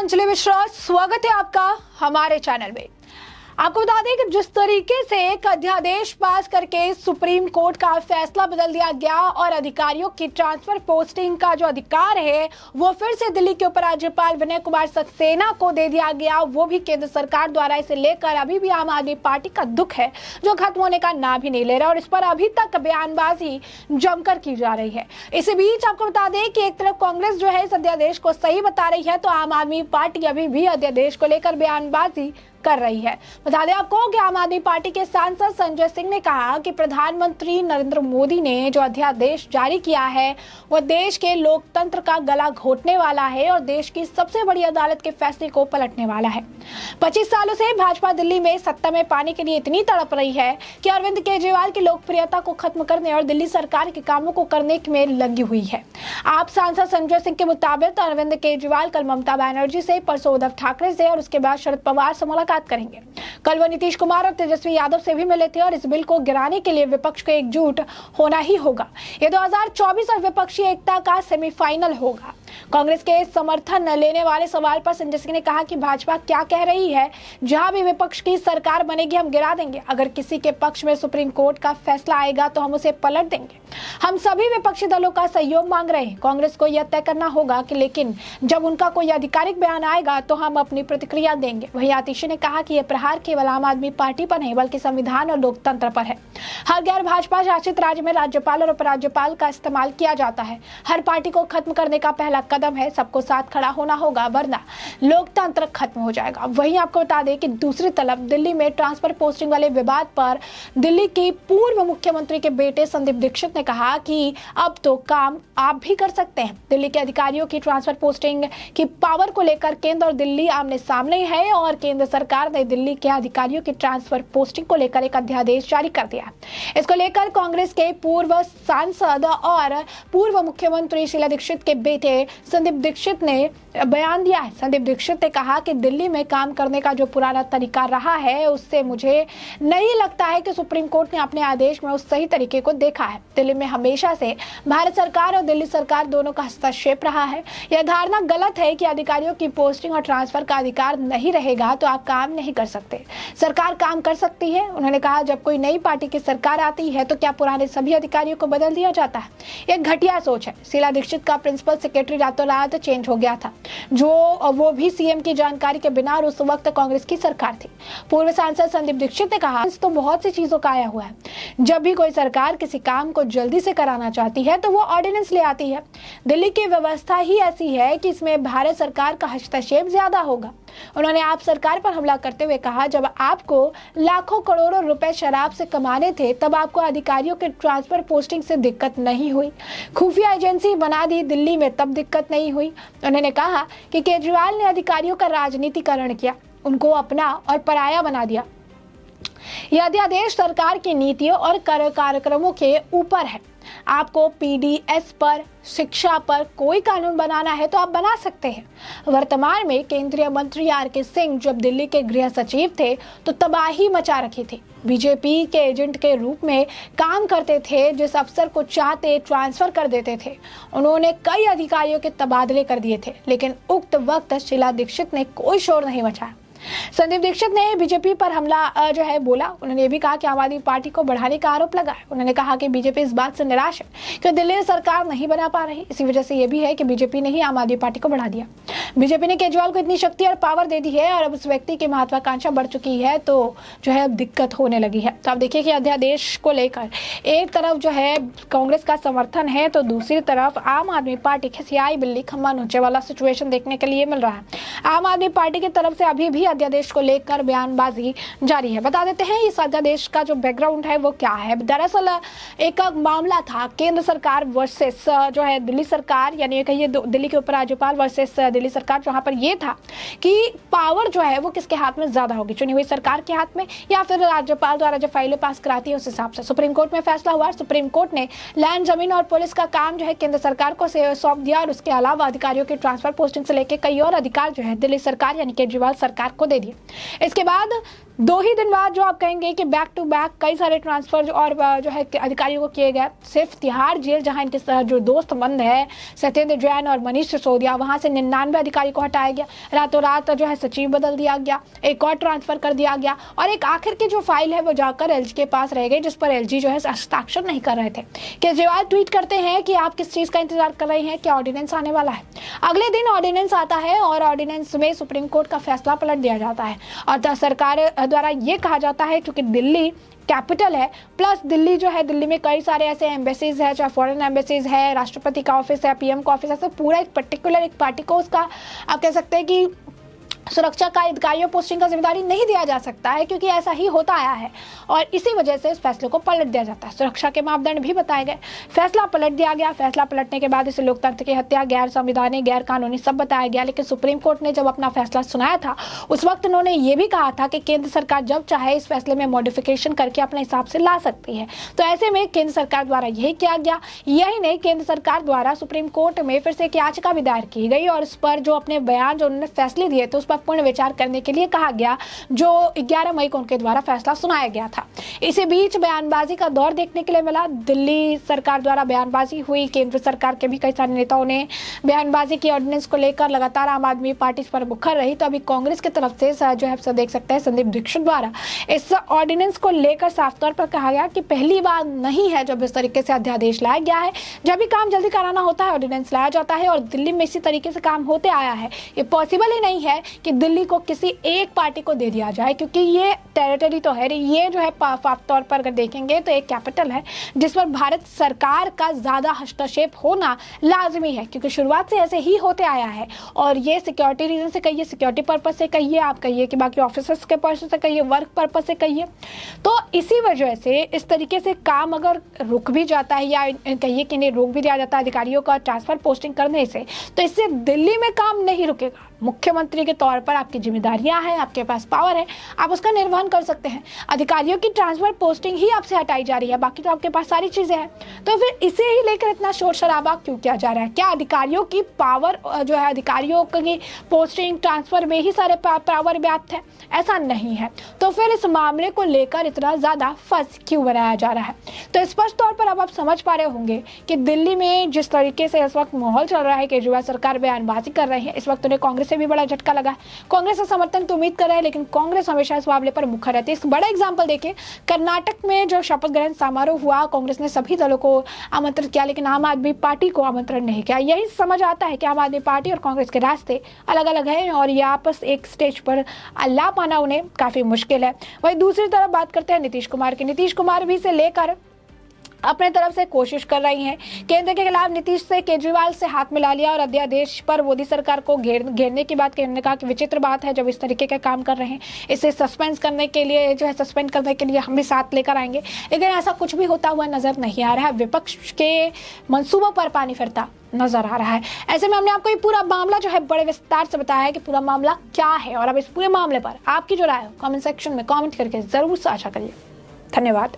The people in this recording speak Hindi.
अंजलि मिश्रा, स्वागत है आपका हमारे चैनल में। आपको बता दें कि जिस तरीके से एक अध्यादेश पास करके सुप्रीम कोर्ट का फैसला बदल दिया गया और अधिकारियों की ट्रांसफर पोस्टिंग का जो अधिकार है वो फिर से दिल्ली के उपराज्यपाल विनय कुमार सक्सेना को दे दिया गया, वो भी केंद्र सरकार द्वारा इसे लेकर अभी भी आम आदमी पार्टी का दुख है जो खत्म होने का नाम ही नहीं ले रहा और इस पर अभी तक बयानबाजी जमकर की जा रही है। इसी बीच आपको बता दें कि एक तरफ कांग्रेस जो है इस अध्यादेश को सही बता रही है तो आम आदमी पार्टी अभी भी अध्यादेश को लेकर बयानबाजी कर रही है। बता दें आपको कि आम आदमी पार्टी के सांसद संजय सिंह ने कहा कि प्रधानमंत्री नरेंद्र मोदी ने जो अध्यादेश जारी किया है वो देश के लोकतंत्र का गला घोटने वाला है और देश की सबसे बड़ी अदालत के फैसले को पलटने वाला है। 25 सालों से भाजपा दिल्ली में सत्ता में पाने के लिए इतनी तड़प रही है कि अरविंद केजरीवाल की लोकप्रियता को खत्म करने और दिल्ली सरकार के कामों को करने में लगी हुई है। आप सांसद संजय सिंह के मुताबिक अरविंद केजरीवाल कल ममता बनर्जी से, परसों उद्धव ठाकरे से और उसके बाद शरद पवार से मुलाकात करेंगे। कल वो नीतीश कुमार और तेजस्वी यादव से भी मिले थे और इस बिल को गिराने के लिए विपक्ष को एकजुट होना ही होगा। ये 2024 और विपक्षी एकता का सेमीफाइनल होगा। कांग्रेस के समर्थन लेने वाले सवाल पर संजय सिंह ने कहा कि भाजपा क्या कह रही है, जहां भी विपक्ष की सरकार बनेगी हम गिरा देंगे। अगर किसी के पक्ष में सुप्रीम कोर्ट का फैसला आएगा तो हम उसे पलट देंगे। हम सभी विपक्षी दलों का सहयोग मांग रहे हैं। कांग्रेस को यह तय करना होगा कि लेकिन जब उनका कोई आधिकारिक बयान आएगा तो हम अपनी प्रतिक्रिया देंगे। वहीं आतिशी ने कहा कि यह प्रहार केवल आम आदमी पार्टी पर नहीं बल्कि संविधान और लोकतंत्र पर है। हर गैर भाजपा शासित राज्य में राज्यपाल और उपराज्यपाल का इस्तेमाल किया जाता है। हर पार्टी को खत्म करने का पहला कदम है, सबको साथ खड़ा होना होगा वरना लोकतंत्र खत्म हो जाएगा। वहीं आपको बता दें कि दूसरी तरफ दिल्ली में ट्रांसफर पोस्टिंग वाले विवाद पर दिल्ली के पूर्व मुख्यमंत्री के बेटे संदीप दीक्षित ने कहा कि अब तो काम आप भी कर सकते हैं। दिल्ली के अधिकारियों की ट्रांसफर पोस्टिंग की पावर को लेकर केंद्र और दिल्ली आमने सामने है और केंद्र सरकार ने दिल्ली के अधिकारियों की ट्रांसफर पोस्टिंग को लेकर एक अध्यादेश जारी कर दिया। इसको लेकर कांग्रेस के पूर्व सांसद और पूर्व मुख्यमंत्री शीला दीक्षित के बेटे संदीप दीक्षित ने बयान दिया है। संदीप दीक्षित ने कहा कि दिल्ली में काम करने का जो पुराना तरीका रहा है उससे मुझे नहीं लगता है कि सुप्रीम कोर्ट ने अपने आदेश में उस सही तरीके को देखा है। दिल्ली में हमेशा से भारत सरकार और दिल्ली सरकार दोनों का हस्तक्षेप रहा है। यह धारणा गलत है कि अधिकारियों की पोस्टिंग और ट्रांसफर का अधिकार नहीं रहेगा तो आप काम नहीं कर सकते। सरकार काम कर सकती है। उन्होंने कहा जब कोई नई पार्टी की सरकार आती है तो क्या पुराने सभी अधिकारियों को बदल दिया जाता है? यह घटिया सोच है। शीला दीक्षित का प्रिंसिपल सेक्रेटरी रातों रात चेंज हो गया था, जो वो भी सीएम की जानकारी के बिना और उस वक्त कांग्रेस की सरकार थी। पूर्व सांसद संदीप दीक्षित ने कहा तो बहुत सी चीजों का आया हुआ है। जब भी कोई सरकार किसी काम को जल्दी से कराना चाहती है तो वो ऑर्डिनेंस ले आती है। दिल्ली की व्यवस्था ही ऐसी है कि इसमें भारत सरकार का हस्तक्षेप ज्यादा होगा। उन्होंने आप सरकार पर हमला करते हुए कहा जब आपको लाखों करोड़ों रुपए शराब से कमाने थे तब आपको अधिकारियों के ट्रांसफर पोस्टिंग से दिक्कत नहीं हुई। खुफिया एजेंसी बना दी दिल्ली में तब दिक्कत नहीं हुई। उन्होंने कहा कि केजरीवाल ने अधिकारियों का राजनीतिकरण किया, उनको अपना और पराया बना दिया। यह अध्यादेश सरकार की नीतियों और कार्यक्रमों के ऊपर है। आपको पीडीएस पर, शिक्षा पर कोई कानून बनाना है तो आप बना सकते हैं। वर्तमान में केंद्रीय मंत्री आर.के. सिंह जब दिल्ली के गृह सचिव थे तो तबाही मचा रखी थी। बीजेपी के एजेंट के रूप में काम करते थे, जिस अफसर को चाहते ट्रांसफर कर देते थे। उन्होंने कई अधिकारियों के तबादले कर दिए थे, लेकिन उक्त वक्त शीला दीक्षित ने कोई शोर नहीं मचाया। संदीप दीक्षित ने बीजेपी पर हमला जो है बोला। उन्होंने ये भी कहा कि आम आदमी पार्टी को बढ़ाने का आरोप लगाया। उन्होंने कहा कि बीजेपी इस बात से निराश है कि दिल्ली सरकार नहीं बना पा रही। इसी वजह से ये भी है कि बीजेपी ने ही आम आदमी पार्टी को बढ़ा दिया। बीजेपी ने केजरीवाल को इतनी शक्ति और पावर दे दी है और अब उस व्यक्ति की महत्वाकांक्षा बढ़ चुकी है तो जो है दिक्कत होने लगी है। तो आप देखिए कि अध्यादेश को लेकर एक तरफ जो है कांग्रेस का समर्थन है तो दूसरी तरफ आम आदमी पार्टी खिसियाई बिल्ली खम्मा नोचे वाला सिचुएशन देखने के लिए मिल रहा है। आम आदमी पार्टी की तरफ से अभी भी अध्यादेश को लेकर बयानबाजी जारी है। बता देते हैं इस अध्यादेश का जो बैकग्राउंड है वो क्या है। दरअसल एक मामला था केंद्र सरकार वर्सेस जो है दिल्ली सरकार, यानी कहिए दिल्ली के उपराज्यपाल वर्सेस दिल्ली सरकार, जहां पर ये था कि पावर जो है वो किसके हाथ में ज्यादा होगी, चुनी हुई सरकार के हाथ में या फिर राज्यपाल द्वारा जो फाइलें पास कराती है उस हिसाब से। सुप्रीम कोर्ट में फैसला हुआ। सुप्रीम कोर्ट ने लैंड, जमीन और पुलिस का काम जो है केंद्र सरकार को सौंप दिया और उसके अलावा अधिकारियों की ट्रांसफर पोस्टिंग से लेकर कई और अधिकार जो है दिल्ली सरकार यानी केजरीवाल सरकार को दे दिए। इसके बाद 2 ही दिन बाद जो आप कहेंगे कि बैक टू बैक कई सारे ट्रांसफर और जो है अधिकारियों को किए गए। सिर्फ तिहाड़ जेल, जहां इनके जो दोस्त बंद है सत्येंद्र जैन और मनीष सिसोदिया, वहां से 99 अधिकारी को हटाया गया। रातों रात जो है सचिव बदल दिया गया, एक और ट्रांसफर कर दिया गया, और एक आखिर की जो फाइल है वो जाकर एलजी के पास रह गई, जिस पर एलजी जो है हस्ताक्षर नहीं कर रहे थे। केजरीवाल ट्वीट करते हैं कि आप किस चीज का इंतजार कर रहे हैं, क्या ऑर्डिनेंस आने वाला है। अगले दिन ऑर्डिनेंस आता है और ऑर्डिनेंस में सुप्रीम कोर्ट का फैसला पलट दिया जाता है और सरकार द्वारा ये कहा जाता है क्योंकि दिल्ली कैपिटल है, प्लस दिल्ली जो है, दिल्ली में कई सारे ऐसे एम्बेसीज है, चाहे फॉरेन एम्बेसीज है, राष्ट्रपति का ऑफिस है, पीएम का ऑफिस है, तो पूरा एक पर्टिकुलर एक पार्टी को उसका आप कह सकते हैं कि सुरक्षा का अधिकारियों पोस्टिंग का जिम्मेदारी नहीं दिया जा सकता है, क्योंकि ऐसा ही होता आया है और इसी वजह से इस फैसले को पलट दिया जाता है। सुरक्षा के मापदंड भी बताए गए, फैसला पलट दिया गया। फैसला पलटने के बाद इसे लोकतंत्र की हत्या, गैर संवैधानिक, गैर कानूनी सब बताया गया। लेकिन सुप्रीम कोर्ट ने जब अपना फैसला सुनाया था उस वक्त उन्होंने ये भी कहा था कि केंद्र सरकार जब चाहे इस फैसले में मॉडिफिकेशन करके अपने हिसाब से ला सकती है। तो ऐसे में केंद्र सरकार द्वारा यही किया गया। यही नहीं, केंद्र सरकार द्वारा सुप्रीम कोर्ट में फिर से एक याचिका भी दायर की गई और इस पर जो अपने बयान जो उन्होंने फैसले दिए थे उस पर पुनः विचार करने के लिए कहा गया, जो 11 मई को उनके द्वारा फैसला सुनाया गया था। इसी बीच बयानबाजी का दौर देखने के लिए मिला। दिल्ली सरकार द्वारा बयानबाजी हुई, केंद्र सरकार के भी कई सारे नेताओं ने बयानबाजी की। ऑर्डिनेंस को लेकर लगातार आम आदमी पार्टी पर मुखर रही, तो अभी कांग्रेस की तरफ से जो है देख सकते हैं संदीप दीक्षित द्वारा इस ऑर्डिनेंस को लेकर साफ तौर पर कहा गया कि पहली बार नहीं है जब इस तरीके से अध्यादेश लाया गया है। जब भी काम जल्दी कराना होता है ऑर्डिनेंस लाया जाता है और दिल्ली में इसी तरीके से काम होते आया है। ये पॉसिबल ही नहीं है कि दिल्ली को किसी एक पार्टी को दे दिया जाए, क्योंकि ये टेरिटरी तो है, ये जो है साफ तौर पर अगर देखेंगे तो एक कैपिटल है जिस पर भारत सरकार का ज्यादा हस्तक्षेप होना लाजमी है, क्योंकि शुरुआत से ऐसे ही होते आया है। और ये सिक्योरिटी रीजन से कहिए, सिक्योरिटी पर्पज से कहिए, आप कहिए कि बाकी ऑफिसर्स के पर्पज से कहिए, वर्क पर्पज से कहिए, तो इसी वजह से इस तरीके से काम अगर रुक भी जाता है या कहिए कि नहीं रोक भी दिया जाता है अधिकारियों का ट्रांसफर पोस्टिंग करने से, तो इससे दिल्ली में काम नहीं रुकेगा। मुख्यमंत्री के तौर पर आपकी जिम्मेदारियां हैं, आपके पास पावर है, आप उसका निर्वहन कर सकते हैं। अधिकारियों की ट्रांसफर पोस्टिंग ही आपसे हटाई जा रही है, बाकी तो आपके पास सारी चीजें हैं। तो फिर इसे ही लेकर इतना शोर शराबा क्यों किया जा रहा है? क्या अधिकारियों की पावर जो है, अधिकारियों की पोस्टिंग ट्रांसफर में ही सारे पावर व्याप्त है? ऐसा नहीं है। तो फिर इस मामले को लेकर इतना ज्यादा फस क्यों बनाया जा रहा है? तो स्पष्ट तौर पर अब आप समझ पा रहे होंगे कि दिल्ली में जिस तरीके से इस वक्त माहौल चल रहा है, केजरीवाल सरकार बयानबाजी कर रही है, इस वक्त उन्हें कांग्रेस से भी बड़ा झटका लगा है। कांग्रेस का समर्थन तो उम्मीद कर रहे हैं, लेकिन कांग्रेस हमेशा इस मामले पर मुखर रहती है। इस बड़ा एग्जाम्पल देखिए, कर्नाटक में जो शपथ ग्रहण समारोह हुआ, कांग्रेस ने सभी दलों को आमंत्रित किया, लेकिन आम आदमी पार्टी को आमंत्रण नहीं किया। यही समझ आता है कि आम आदमी पार्टी और कांग्रेस के रास्ते अलग अलग हैं और ये आपस एक स्टेज पर अल्लाह पाना उन्हें काफी मुश्किल है। वहीं दूसरी तरफ बात करते हैं नीतीश कुमार की। नीतीश कुमार भी से लेकर अपने तरफ से कोशिश कर रही हैं। केंद्र के खिलाफ नीतीश से केजरीवाल से हाथ मिला लिया और अध्यादेश पर मोदी सरकार को घेरने की बात कहने का कि विचित्र बात है जब इस तरीके का काम कर रहे हैं। इसे सस्पेंड करने के लिए जो है सस्पेंड करने के लिए हम भी साथ लेकर आएंगे, लेकिन ऐसा कुछ भी होता हुआ नजर नहीं आ रहा है। विपक्ष के मंसूबों पर पानी फिरता नजर आ रहा है। ऐसे में हमने आपको ये पूरा मामला जो है बड़े विस्तार से बताया है कि पूरा मामला क्या है, और अब इस पूरे मामले पर आपकी जो राय है कमेंट सेक्शन में कमेंट करके जरूर साझा करिए। धन्यवाद।